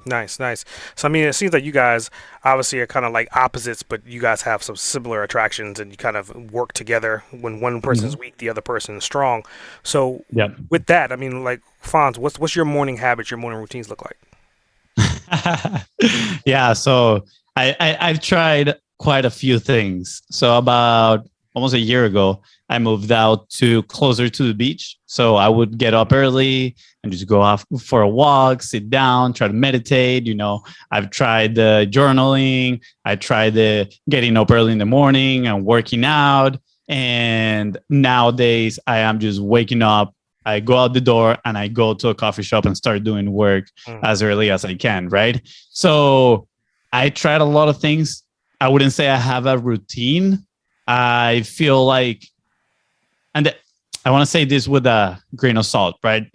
Nice, nice. So I mean, it seems like you guys obviously are kind of like opposites, but you guys have some similar attractions, and you kind of work together. When one person's Mhm. weak, the other person is strong. So Yeah. with that, I mean, like Fonz, what's your morning habits, your morning routines look like? Yeah, so I've tried quite a few things. So about almost a year ago, I moved out to closer to the beach. So I would get up early and just go off for a walk, sit down, try to meditate. I've tried the journaling. I tried the getting up early in the morning and working out. And nowadays, I am just waking up. I go out the door and I go to a coffee shop and start doing work Mm. as early as I can, right? So I tried a lot of things. I wouldn't say I have a routine. I feel like, and I want to say this with a grain of salt, right?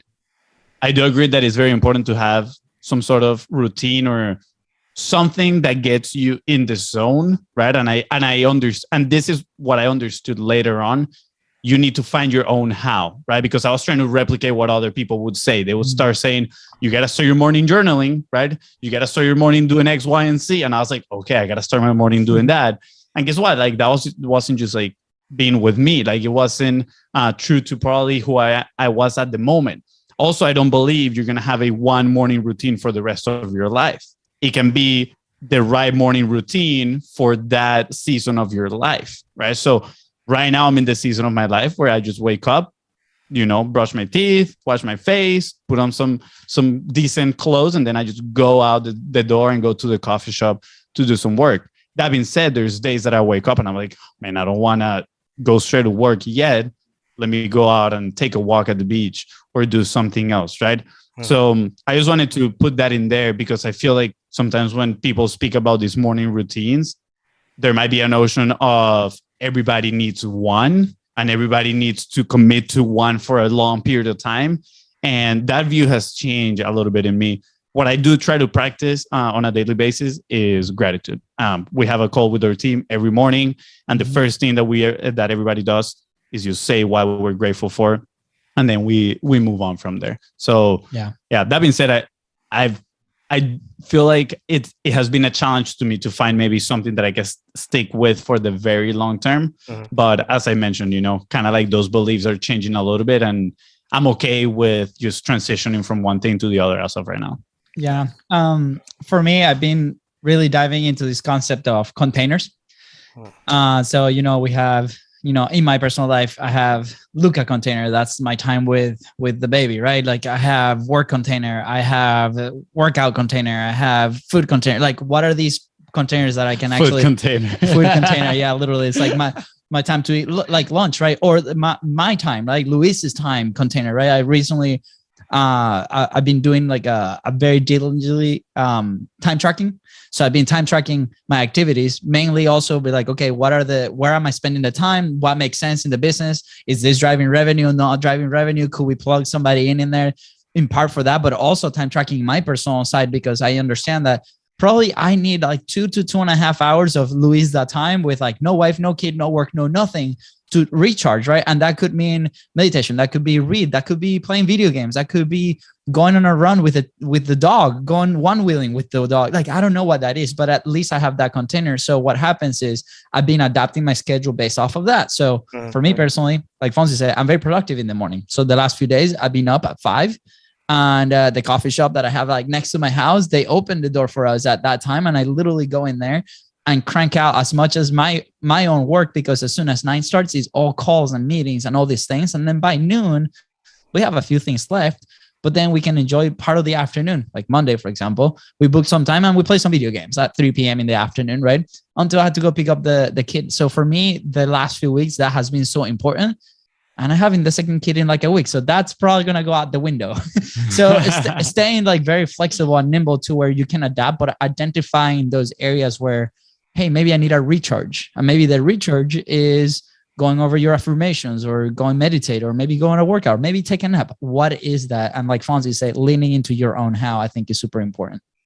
I do agree that it's very important to have some sort of routine or something that gets you in the zone, right? And I understand, and this is what I understood later on. You need to find your own how, right? Because I was trying to replicate what other people would say. They would start saying, you got to start your morning journaling, right? You got to start your morning doing X, Y, and Z. And I was like, okay, I got to start my morning doing that. And guess what? Like wasn't just like being with me. Like it wasn't true to probably who I was at the moment. Also, I don't believe you're going to have a one morning routine for the rest of your life. It can be the right morning routine for that season of your life, right? So right now I'm in the season of my life where I just wake up, brush my teeth, wash my face, put on some decent clothes, and then I just go out the door and go to the coffee shop to do some work. That being said, there's days that I wake up and I'm like, man, I don't want to go straight to work yet. Let me go out and take a walk at the beach or do something else, right? Mhm. So I just wanted to put that in there because I feel like sometimes when people speak about these morning routines, there might be a notion of everybody needs one and everybody needs to commit to one for a long period of time. And that view has changed a little bit in me. What I do try to practice on a daily basis is gratitude. We have a call with our team every morning, and the Mhm. first thing that everybody does is you say what we're grateful for, and then we move on from there. So Yeah. yeah, that being said, I've I feel like it has been a challenge to me to find maybe something that I can stick with for the very long term. Mhm. But as I mentioned, kind of like those beliefs are changing a little bit, and I'm okay with just transitioning from one thing to the other as of right now. Yeah. For me, I've been really diving into this concept of containers. Mhm. So we have, in my personal life, I have Luca container. That's my time with the baby, right? Like I have work container, I have workout container, I have food container. Like, what are these containers that I can Food actually container. food container? Yeah, literally, it's like my time to eat, like lunch, right? Or my time, like Luis's time container, right? I recently I've been doing like a very diligently time tracking. So I've been time tracking my activities, mainly also be like, okay, where am I spending the time? What makes sense in the business? Is this driving revenue, not driving revenue? Could we plug somebody in there in part for that, but also time tracking my personal side because I understand that probably I need like 2 to 2.5 hours of Luis that time with like no wife, no kid, no work, no nothing to recharge, right? And that could mean meditation, that could be read, that could be playing video games, that could be going on a run with the dog, going one wheeling with the dog. Like I don't know what that is, but at least I have that container. So what happens is I've been adapting my schedule based off of that. So Mhm. for me personally, like Fonzie said, I'm very productive in the morning. So the last few days I've been up at 5, and the coffee shop that I have like next to my house, they opened the door for us at that time, and I literally go in there and crank out as much as my own work, because as soon as 9 starts, it's all calls and meetings and all these things, and then by noon we have a few things left, but then we can enjoy part of the afternoon. Like Monday, for example, we booked some time and we play some video games at 3 p.m. in the afternoon, right? Until I had to go pick up the kid. So for me, the last few weeks, that has been so important. And I'm having the second kid in like a week. So that's probably going to go out the window. So staying like very flexible and nimble to where you can adapt, but identifying those areas where, hey, maybe I need a recharge. And maybe the recharge is going over your affirmations or going meditate or maybe going to workout, maybe take a nap. What is that? And like Fonzie said, leaning into your own how, I think is super important.